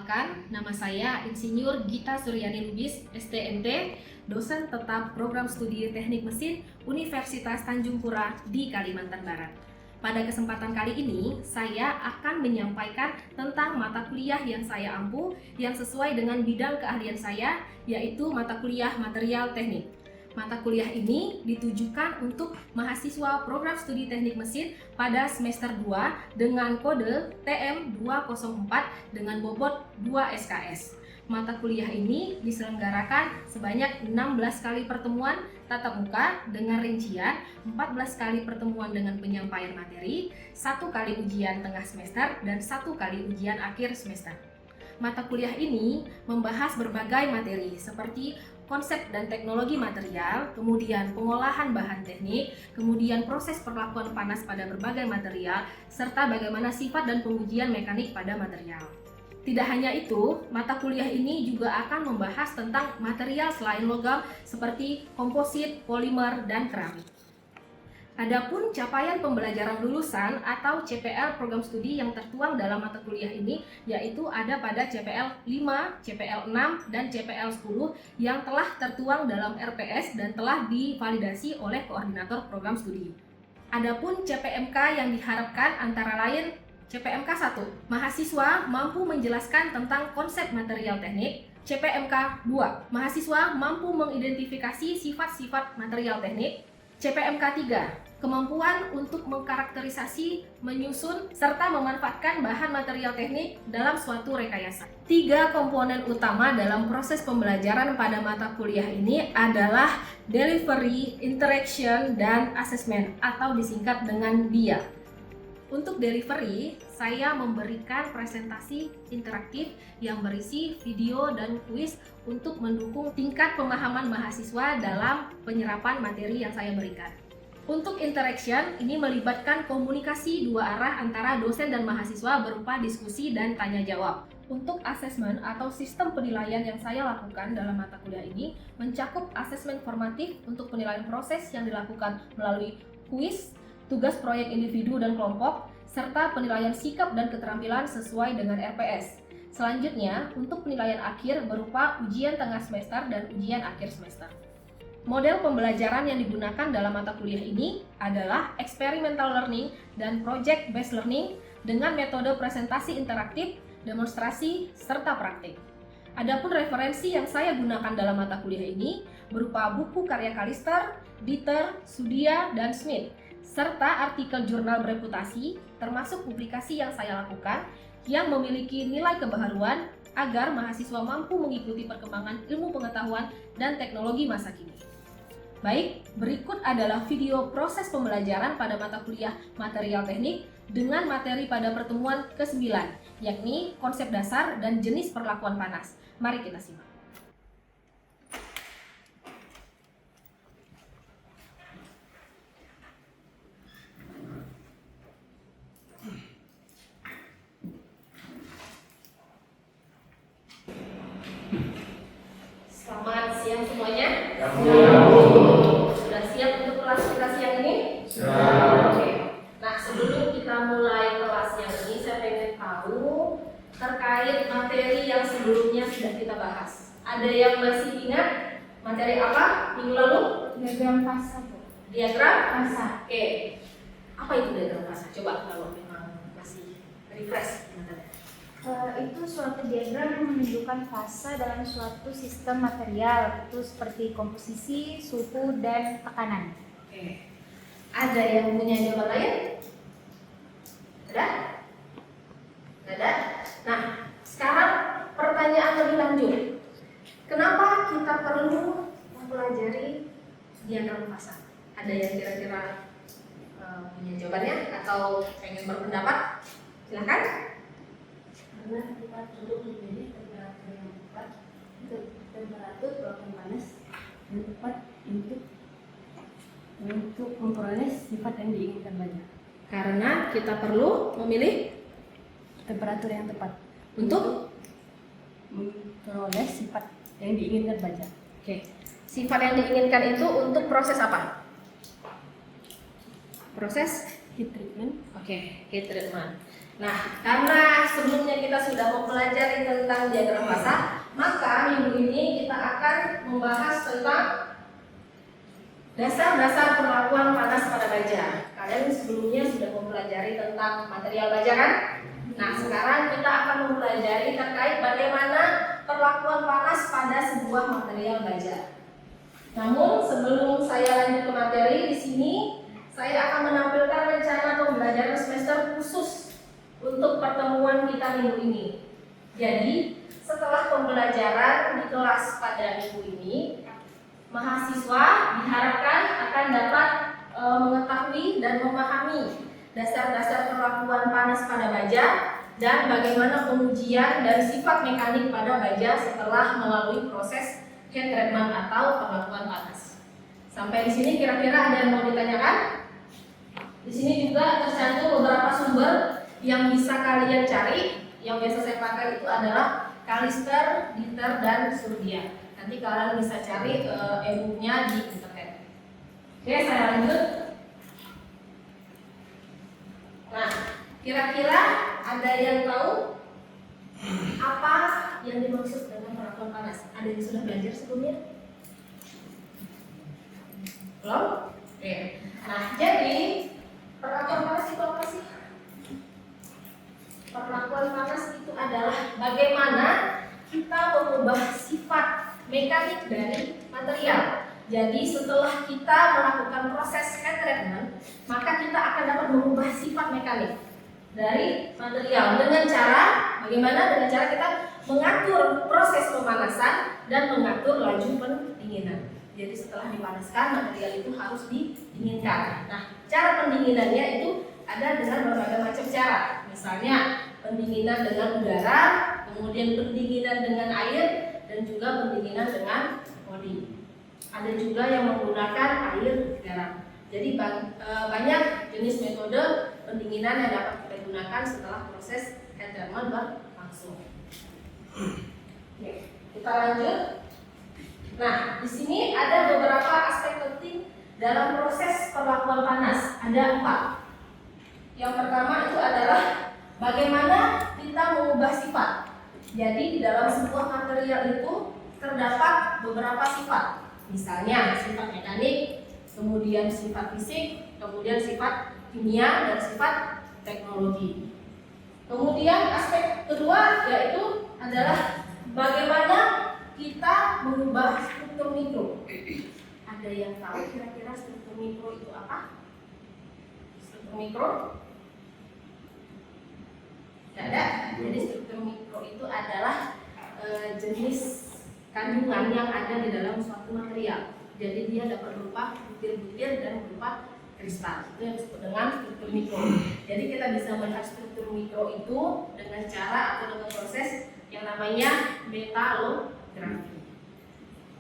Perkenalkan, nama saya Insinyur Gita Suryani Lubis, STMT, dosen tetap Program Studi Teknik Mesin Universitas Tanjung Pura di Kalimantan Barat. Pada kesempatan kali ini, saya akan menyampaikan tentang mata kuliah yang saya ampu yang sesuai dengan bidang keahlian saya, yaitu mata kuliah Material Teknik. Mata kuliah ini ditujukan untuk mahasiswa Program Studi Teknik Mesin pada semester 2 dengan kode TM204 dengan bobot 2 SKS. Mata kuliah ini diselenggarakan sebanyak 16 kali pertemuan tatap muka dengan rincian 14 kali pertemuan dengan penyampaian materi, 1 kali ujian tengah semester, dan 1 kali ujian akhir semester. Mata kuliah ini membahas berbagai materi seperti konsep dan teknologi material, kemudian pengolahan bahan teknik, kemudian proses perlakuan panas pada berbagai material, serta bagaimana sifat dan pengujian mekanik pada material. Tidak hanya itu, mata kuliah ini juga akan membahas tentang material selain logam seperti komposit, polimer, dan keramik. Adapun capaian pembelajaran lulusan atau CPL program studi yang tertuang dalam mata kuliah ini yaitu ada pada CPL 5, CPL 6, dan CPL 10 yang telah tertuang dalam RPS dan telah divalidasi oleh koordinator program studi. Adapun CPMK yang diharapkan antara lain CPMK 1, mahasiswa mampu menjelaskan tentang konsep material teknik. CPMK 2, mahasiswa mampu mengidentifikasi sifat-sifat material teknik. CPMK 3, kemampuan untuk mengkarakterisasi, menyusun, serta memanfaatkan bahan material teknik dalam suatu rekayasa. 3 komponen utama dalam proses pembelajaran pada mata kuliah ini adalah delivery, interaction, dan assessment atau disingkat dengan DIA. Untuk delivery, saya memberikan presentasi interaktif yang berisi video dan kuis untuk mendukung tingkat pemahaman mahasiswa dalam penyerapan materi yang saya berikan. Untuk interaction, ini melibatkan komunikasi dua arah antara dosen dan mahasiswa berupa diskusi dan tanya jawab. Untuk asesmen atau sistem penilaian yang saya lakukan dalam mata kuliah ini mencakup asesmen formatif untuk penilaian proses yang dilakukan melalui kuis, tugas proyek individu dan kelompok, serta penilaian sikap dan keterampilan sesuai dengan RPS. Selanjutnya, untuk penilaian akhir berupa ujian tengah semester dan ujian akhir semester. Model pembelajaran yang digunakan dalam mata kuliah ini adalah experimental learning dan project based learning dengan metode presentasi interaktif, demonstrasi, serta praktik. Adapun referensi yang saya gunakan dalam mata kuliah ini berupa buku karya Kalister, Dieter, Sudia, dan Smith, serta artikel jurnal bereputasi, termasuk publikasi yang saya lakukan yang memiliki nilai kebaharuan agar mahasiswa mampu mengikuti perkembangan ilmu pengetahuan dan teknologi masa kini. Baik, berikut adalah video proses pembelajaran pada mata kuliah material teknik dengan materi pada pertemuan ke-9, yakni konsep dasar dan jenis perlakuan panas. Mari kita simak. Selamat siang semuanya. Sudah siap untuk kelas kita siang ini? Siap. Oke. Nah, sebelum kita mulai kelas yang ini, saya pengen tahu terkait materi yang sebelumnya sudah kita bahas. Ada yang masih ingat materi apa minggu lalu? Diagram fasa, Bu. Diagram Fasa. Oke. Apa itu diagram fasa? Coba kalau memang masih refresh materi. Itu suatu diagram yang menunjukkan fasa dalam suatu sistem material, itu seperti komposisi, suhu, dan tekanan. Oke. Ada yang punya jawaban lain? Ada? Ada? Nah, sekarang pertanyaan lebih lanjut. Kenapa kita perlu mempelajari diagram fasa? Ada yang kira-kira punya jawabannya atau pengen berpendapat? Silakan. Karena kita perlu memilih temperatur yang tepat, temperatur perlakuan panas yang tepat untuk memperoleh sifat yang diinginkan baja. Karena kita perlu memilih Temperatur yang tepat untuk memperoleh sifat yang diinginkan baja. Oke. Sifat yang diinginkan itu untuk proses apa? Proses Heat treatment. heat treatment. Nah, karena sebelumnya kita sudah mempelajari tentang diagram fasa, maka minggu ini kita akan membahas tentang dasar-dasar perlakuan panas pada baja. Kalian sebelumnya sudah mempelajari tentang material baja kan? Nah, sekarang kita akan mempelajari terkait bagaimana perlakuan panas pada sebuah material baja. Namun sebelum saya lanjut ke materi, di sini saya akan menampilkan rencana pembelajaran semester khusus untuk pertemuan kita minggu ini. Jadi, setelah pembelajaran di kelas pada minggu ini, mahasiswa diharapkan akan dapat mengetahui dan memahami dasar-dasar perlakuan panas pada baja dan bagaimana pengujian dan sifat mekanik pada baja setelah melalui proses heat treatment atau perlakuan panas. Sampai di sini kira-kira ada yang mau ditanyakan? Di sini juga tercantum beberapa sumber yang bisa kalian cari. Yang biasa saya pakai itu adalah Kalister, Dieter, dan Surya. Nanti kalian bisa cari e-booknya di internet. Oke, saya lanjut. Nah, kira-kira ada yang tahu apa yang dimaksud dengan perlakuan panas? Ada yang sudah belajar sebelumnya? Belum? Oke. Nah, jadi perlakuan panas itu apa sih? Perlakuan panas itu adalah bagaimana kita mengubah sifat mekanik dari material. Jadi setelah kita melakukan proses heat treatment, maka kita akan dapat mengubah sifat mekanik dari material dengan cara bagaimana? Dengan cara kita mengatur proses pemanasan dan mengatur laju pendinginan. Jadi setelah dipanaskan, material itu harus didinginkan. Nah, cara pendinginannya itu ada dengan berbagai macam cara. Misalnya pendinginan dengan udara, kemudian pendinginan dengan air, dan juga pendinginan dengan body. Ada juga yang menggunakan air garam. Jadi banyak jenis metode pendinginan yang dapat kita gunakan setelah proses heat treatment berlangsung. Oke, kita lanjut. Nah, di sini ada beberapa aspek penting dalam proses perlakuan panas. Ada 4. Yang pertama itu adalah bagaimana kita mengubah sifat. Jadi di dalam sebuah material itu terdapat beberapa sifat. Misalnya sifat mekanik, kemudian sifat fisik, kemudian sifat kimia, dan sifat teknologi. Kemudian aspek kedua yaitu adalah bagaimana kita mengubah struktur mikro. Ada yang tahu kira-kira struktur mikro itu apa? Struktur mikro? Tidak ada. Jadi struktur mikro itu adalah jenis kandungan yang ada di dalam suatu material. Jadi dia dapat berupa butir-butir dan berupa kristal. Itu yang disebut dengan struktur mikro. Jadi kita bisa melihat struktur mikro itu dengan cara atau dengan proses yang namanya metalografi.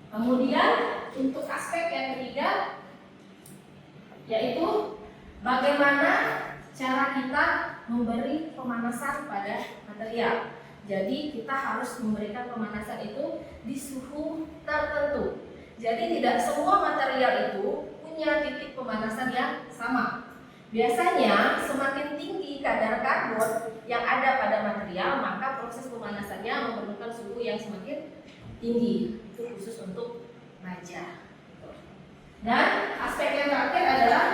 Kemudian untuk aspek yang ketiga yaitu bagaimana cara kita memberi pemanasan pada material. Jadi kita harus memberikan pemanasan itu di suhu tertentu. Jadi tidak semua material itu punya titik pemanasan yang sama. Biasanya semakin tinggi kadar karbon yang ada pada material, maka proses pemanasannya memerlukan suhu yang semakin tinggi. Itu khusus untuk baja. Dan aspek yang terakhir adalah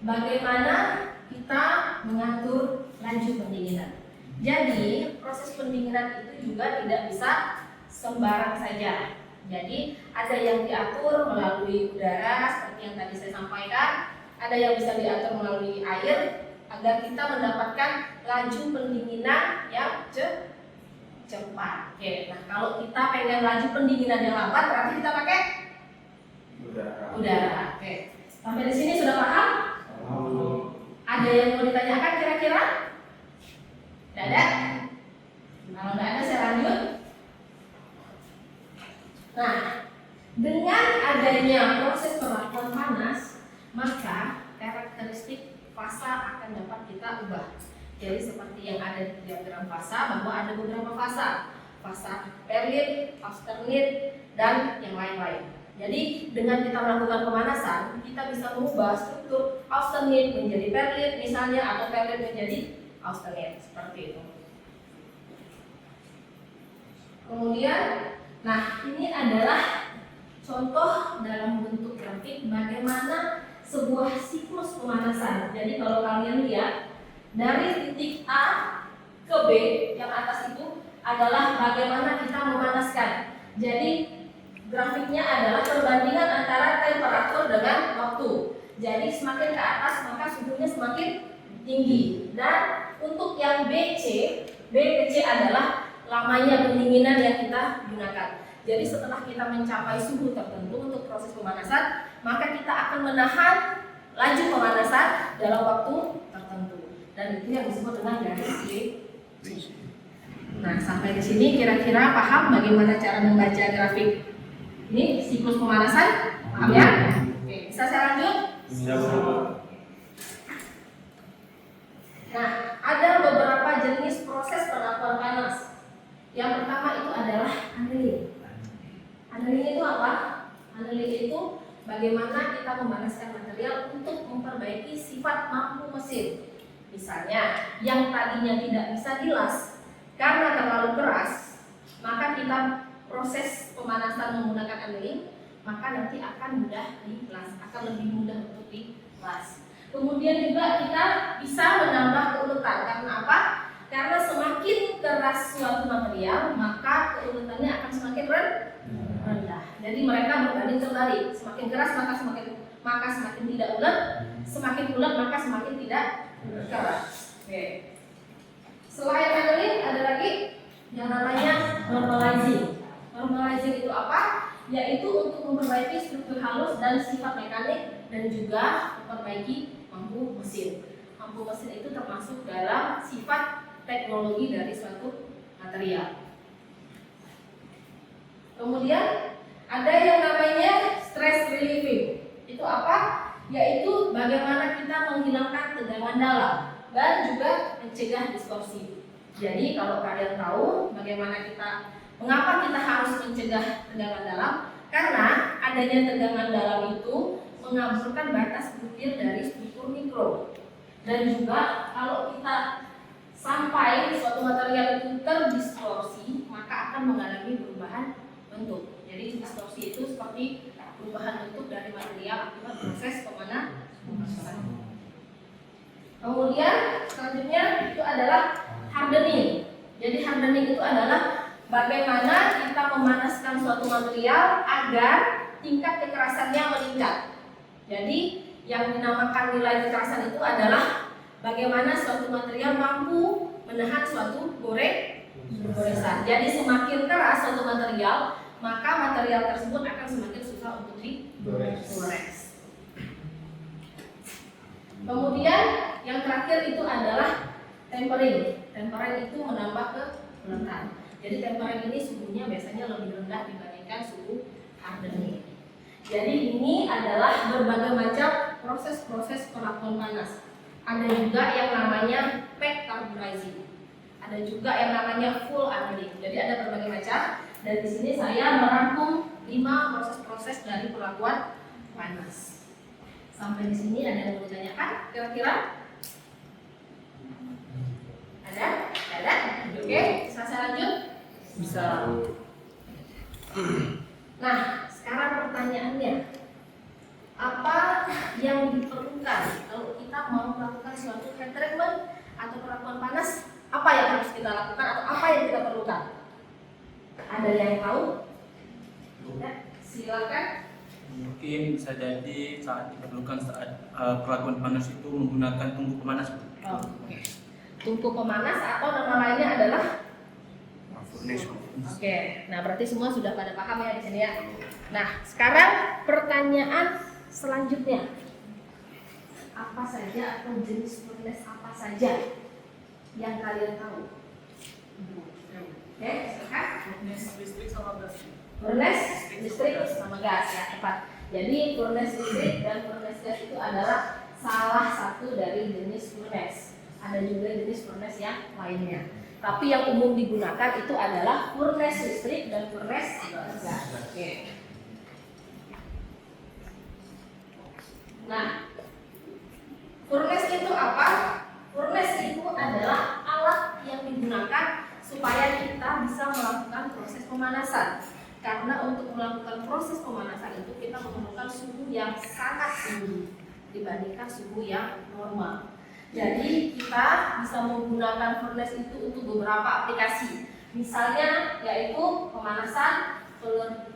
bagaimana kita mengatur laju pendinginan. Jadi proses pendinginan itu juga tidak bisa sembarang saja. Jadi ada yang diatur melalui udara seperti yang tadi saya sampaikan, ada yang bisa diatur melalui air agar kita mendapatkan laju pendinginan yang cepat. Oke, nah kalau kita pengen laju pendinginan yang lambat berarti kita pakai udara. Oke, sampai di sini sudah paham? Ada yang mau ditanyakan kira-kira? Tidak ada? Kalau tidak ada saya lanjut. Nah, dengan adanya proses perlakuan panas, maka karakteristik fasa akan dapat kita ubah. Jadi seperti yang ada di diagram fasa, bahwa ada beberapa fasa. Fasa perlit, alternate, dan yang lain-lain. Jadi dengan kita melakukan pemanasan, kita bisa mengubah struktur alternate menjadi perlit misalnya, atau perlit menjadi austenit seperti itu. Kemudian, nah ini adalah contoh dalam bentuk grafik bagaimana sebuah siklus pemanasan. Jadi kalau kalian lihat dari titik A ke B yang atas itu adalah bagaimana kita memanaskan. Jadi grafiknya adalah perbandingan antara temperatur dengan waktu. Jadi semakin ke atas maka suhunya semakin tinggi. Dan untuk yang B ke C adalah lamanya pendinginan yang kita gunakan. Jadi setelah kita mencapai suhu tertentu untuk proses pemanasan, maka kita akan menahan laju pemanasan dalam waktu tertentu. Dan itu yang disebut dengan garis B. Nah, sampai di sini kira-kira paham bagaimana cara membaca grafik ini siklus pemanasan? Paham ya? Oke, bisa saya lanjut? Nah, ada beberapa jenis proses pengakuan panas. Yang pertama itu adalah annealing. Annealing itu apa? Annealing itu bagaimana kita memanaskan material untuk memperbaiki sifat mampu mesin. Misalnya, yang tadinya tidak bisa dilas karena terlalu keras, maka kita proses pemanasan menggunakan annealing, maka nanti akan mudah dilas, akan lebih mudah untuk dilas. Kemudian juga kita bisa menambah keuletan. Karena apa? Karena semakin keras suatu material, maka keuletannya akan semakin rendah. Jadi mereka berbanding terbalik. Semakin keras maka semakin tidak ulet, semakin ulet maka semakin tidak keras. Oke. Selain annealing ada lagi yang namanya normalizing. Normalizing itu apa? Yaitu untuk memperbaiki struktur halus dan sifat mekanik dan juga memperbaiki mampu mesin. Mampu mesin itu termasuk dalam sifat teknologi dari suatu material. Kemudian ada yang namanya stress relieving. Itu apa? Yaitu bagaimana kita menghilangkan tegangan dalam dan juga mencegah distorsi. Jadi kalau kalian tahu mengapa kita harus mencegah tegangan dalam? Karena adanya tegangan dalam itu mengaburkan batas butir dari struktur mikro. Dan juga kalau kita sampai suatu material itu terdistorsi, maka akan mengalami perubahan bentuk. Jadi distorsi itu seperti perubahan bentuk dari material akibat proses pemanasan. Kemudian selanjutnya itu adalah hardening. Jadi hardening itu adalah bagaimana kita memanaskan suatu material agar tingkat kekerasannya meningkat. Jadi yang dinamakan nilai kekerasan itu adalah bagaimana suatu material mampu menahan suatu goresan. Jadi semakin keras suatu material, maka material tersebut akan semakin susah untuk digores. Kemudian yang terakhir itu adalah tempering. Tempering itu menambah keuletan. Jadi tempering ini suhunya biasanya lebih rendah dibandingkan suhu hardening. Jadi ini adalah berbagai macam proses-proses pengakuan panas. Ada juga yang namanya pack carburizing. Ada juga yang namanya full annealing. Jadi ada berbagai macam. Dan di sini saya merangkum 5 proses-proses dari pengakuan panas. Sampai di sini ada yang mau ditanyakan? Kira-kira? Ada? Ada? Oke, bisa saya lanjut? Bisa. Nah, sekarang pertanyaannya, apa yang diperlukan kalau kita mau melakukan suatu heat treatment atau pengakuan panas? Apa yang harus kita lakukan atau apa yang kita perlukan? Ada yang tahu? Ya, silakan. Mungkin bisa jadi saat diperlukan saat perlakuan panas itu menggunakan tungku pemanas. Oke. Tungku pemanas atau nama lainnya adalah Furnace. Oke. Nah, berarti semua sudah pada paham ya di sini ya. Nah, sekarang pertanyaan selanjutnya. Apa saja atau jenis furnace apa saja yang kalian tahu? Oke, silakan. Furnace listrik sama gas. Furnace listrik sama gas ya, tepat. Jadi furnace listrik dan furnace gas itu adalah salah satu dari jenis furnace. Ada juga jenis furnace yang lainnya. Tapi yang umum digunakan itu adalah furnace listrik dan furnace gas. Oke. Nah, furnace itu apa? Furnace itu adalah pemanasan. Karena untuk melakukan proses pemanasan itu kita memerlukan suhu yang sangat tinggi dibandingkan suhu yang normal. Jadi kita bisa menggunakan furnace itu untuk beberapa aplikasi. Misalnya yaitu pemanasan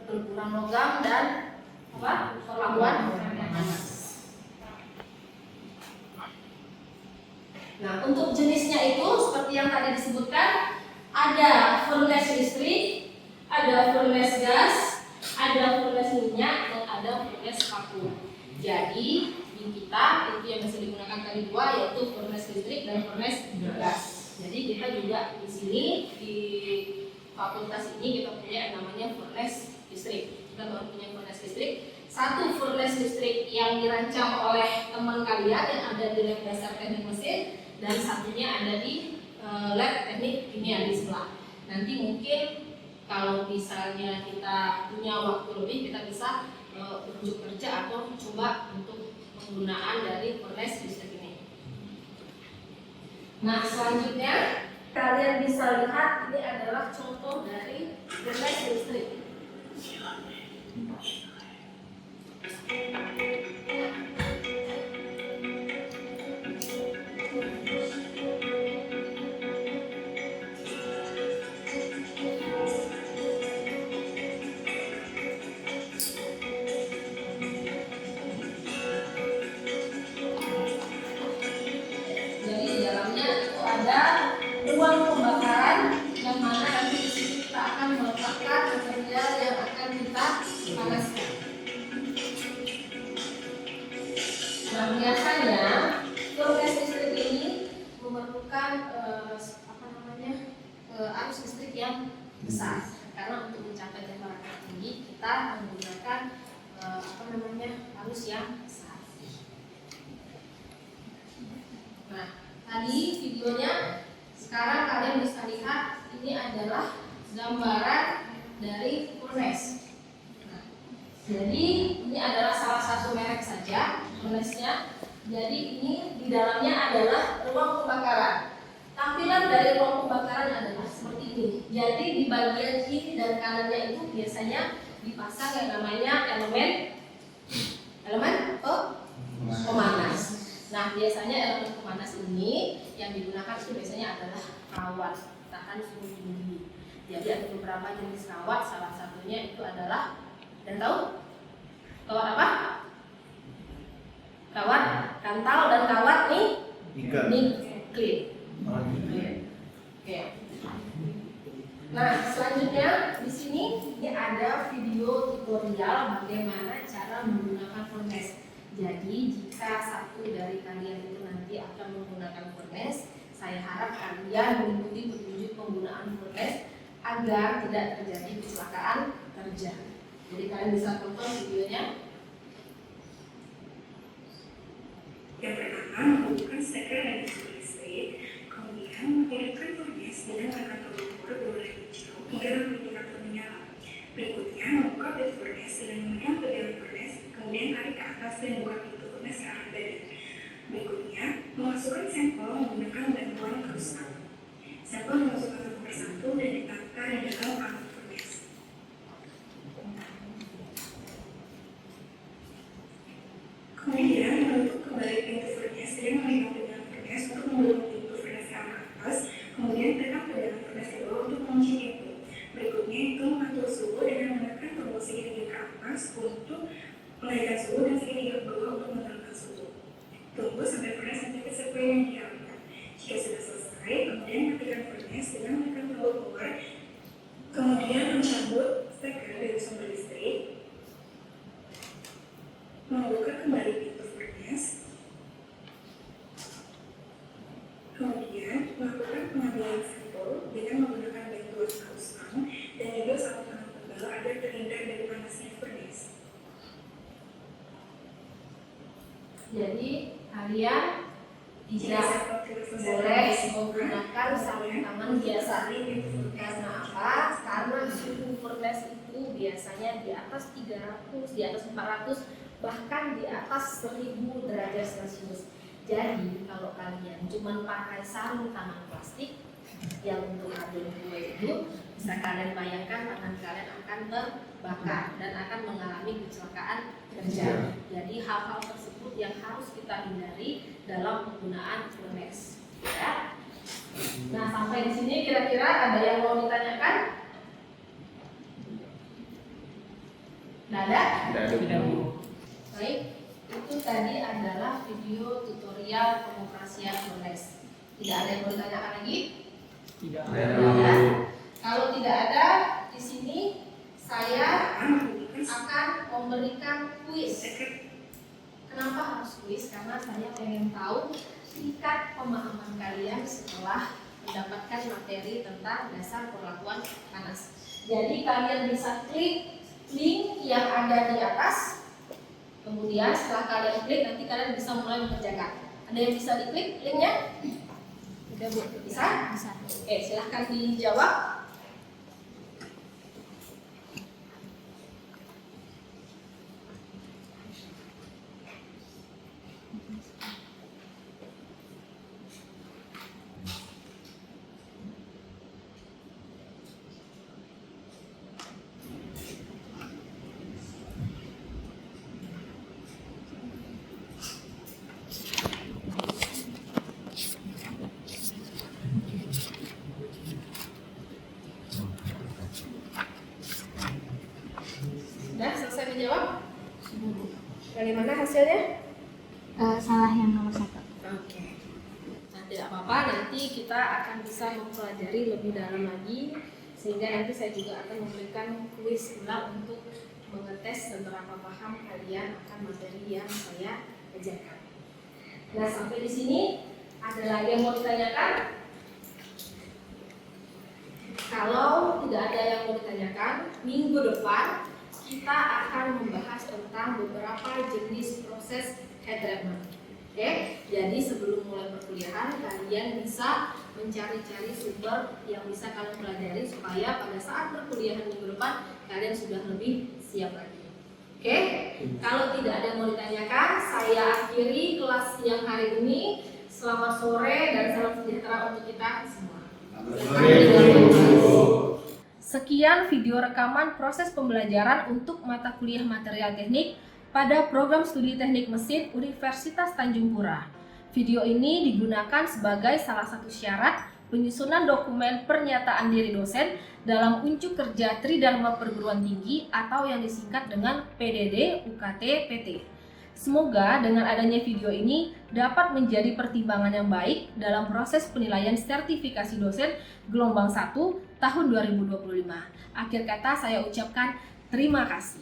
perguruan logam dan perlakuan panas. Nah, untuk jenisnya itu seperti yang tadi disebutkan, ada furnace listrik, ada furnace gas, ada furnace minyak, dan ada furnace vakum. Jadi di kita itu yang bisa digunakan tadi dua, yaitu furnace listrik dan furnace gas. Jadi kita juga di sini di fakultas ini kita punya yang namanya furnace listrik. Kita baru punya furnace listrik. Satu furnace listrik yang dirancang oleh teman kalian yang ada di lab dasar teknik mesin, dan satunya ada di lab teknik kimia di sebelah. Nanti mungkin kalau misalnya kita punya waktu lebih, kita bisa unjuk kerja atau coba untuk penggunaan dari furnace listrik ini. Nah, selanjutnya kalian bisa lihat ini adalah contoh dari furnace listrik. Ruang pembakaran yang mana nanti di sini kita akan meletakkan material yang akan kita panaskan. Nah, biasanya furnace listrik ini memerlukan arus listrik yang besar, karena untuk mencapai temperatur tinggi kita menggunakan arus yang besar. Nah, tadi videonya. Sekarang kalian bisa lihat ini adalah gambaran dari furnace. Nah, jadi ini adalah salah satu merek saja furnace-nya. Jadi ini di dalamnya adalah ruang pembakaran. Tampilan dari ruang pembakaran adalah seperti ini. Jadi di bagian kiri dan kanannya itu biasanya dipasang yang namanya elemen pemanas. Nah, biasanya elemen pemanas ini yang digunakan itu biasanya adalah kawat tahan suhu tinggi. Jadi ada beberapa jenis kawat, salah satunya itu adalah, dan tahu kawat apa? Kawat kantal dan kawat nikkel. Oke. Nah, selanjutnya di sini ini ada video tutorial bagaimana cara menggunakan furnace. Jadi jika satu dari kalian itu nanti akan menggunakan furnace, saya harap kalian mengikuti petunjuk penggunaan furnace agar tidak terjadi kecelakaan kerja. Jadi kalian bisa tonton videonya. Yang pertama, menghubungkan steker dan listrik listrik, kemudian menghidupkan furnace dengan menekan tombol power berwarna hijau hingga indikator menyala. Berikutnya, membuka bed furnace dengan memegang pegangan furnace, kemudian tarik ke atas dan buka pintu furnace ke arah badan. Berikutnya, memasukkan sampel menggunakan bantuan krustal. Sampel dimasukkan satu persatu dan ditakar di dalam alat furnace. Kemudian, menutup kembali pintu furnace dengan memegang pegangan furnace untuk mendorong pintu furnace ke arah atas, kemudian tekan pegangan furnace ke bawah untuk mengunci pintu. Berikutnya itu mengatur suhu dengan menekan tombol segitiga ke atas untuk menaikkan suhu dan segitiga ke bawah untuk menurunkan suhu. Tunggu sampai furnace mencapai sesuai yang diharapkan. Jika sudah selesai, kemudian matikan furnace dengan menekan tombol power, kemudian mencabut steker dari sumber listrik, membuka kembali pintu furnace, kemudian melakukan pengambilan sampel dengan menggunakan bantuan krustal dan juga sarung tangan tebal agar terhindar dari panasnya furnace. Jadi kalian tidak boleh menggunakan sarung tangan biasa. Karena apa? Karena suhu furnace itu biasanya di atas 300, di atas 400, bahkan di atas 1000 derajat Celcius. Jadi kalau kalian cuma pakai sarung tangan plastik, Yang untuk karbon dua itu bisa kalian bayangkan tangan kalian akan terbakar dan akan mengalami kecelakaan kerja. Jadi hal-hal tersebut yang harus kita hindari dalam penggunaan furnace. Ya. Nah, sampai di sini kira-kira ada yang mau ditanyakan? Tidak ada? Baik, itu tadi adalah video tutorial pengoperasian furnace. Tidak ada yang mau ditanyakan lagi? Tidak. Ya. Kalau tidak ada, di sini saya akan memberikan kuis. Kenapa harus kuis? Karena saya pengen tahu tingkat pemahaman kalian setelah mendapatkan materi tentang dasar perlakuan panas. Jadi kalian bisa klik link yang ada di atas. Kemudian setelah kalian klik, nanti kalian bisa mulai mengerjakan. Ada yang bisa diklik linknya? Udah Bu, bisa? Bisa. Oke, silahkan dijawab. Sudah selesai menjawab? Dari mana hasilnya? Salah yang nomor 1. Oke. Nah, tidak apa-apa, nanti kita akan bisa mempelajari lebih dalam lagi sehingga nanti saya juga akan memberikan kuis ulang untuk mengetes seberapa paham kalian akan materi yang saya ajarkan. Nah, sampai di sini ada lagi yang mau ditanyakan? Kalau tidak ada yang mau ditanyakan, minggu depan kita akan membahas tentang beberapa jenis proses head treatment. Oke, jadi sebelum mulai perkuliahan kalian bisa mencari-cari sumber yang bisa kalian pelajari supaya pada saat perkuliahan minggu depan kalian sudah lebih siap lagi. Oke, kalau tidak ada yang mau ditanyakan, saya akhiri kelas siang hari ini. Selamat sore dan salam sejahtera untuk kita semua. Sekian video rekaman proses pembelajaran untuk mata kuliah material teknik pada program studi teknik mesin Universitas Tanjung Pura. Video ini digunakan sebagai salah satu syarat penyusunan dokumen pernyataan diri dosen dalam unjuk kerja Tridharma Perguruan Tinggi atau yang disingkat dengan PDD UKT PT. Semoga dengan adanya video ini dapat menjadi pertimbangan yang baik dalam proses penilaian sertifikasi dosen gelombang 1 tahun 2025. Akhir kata saya ucapkan terima kasih.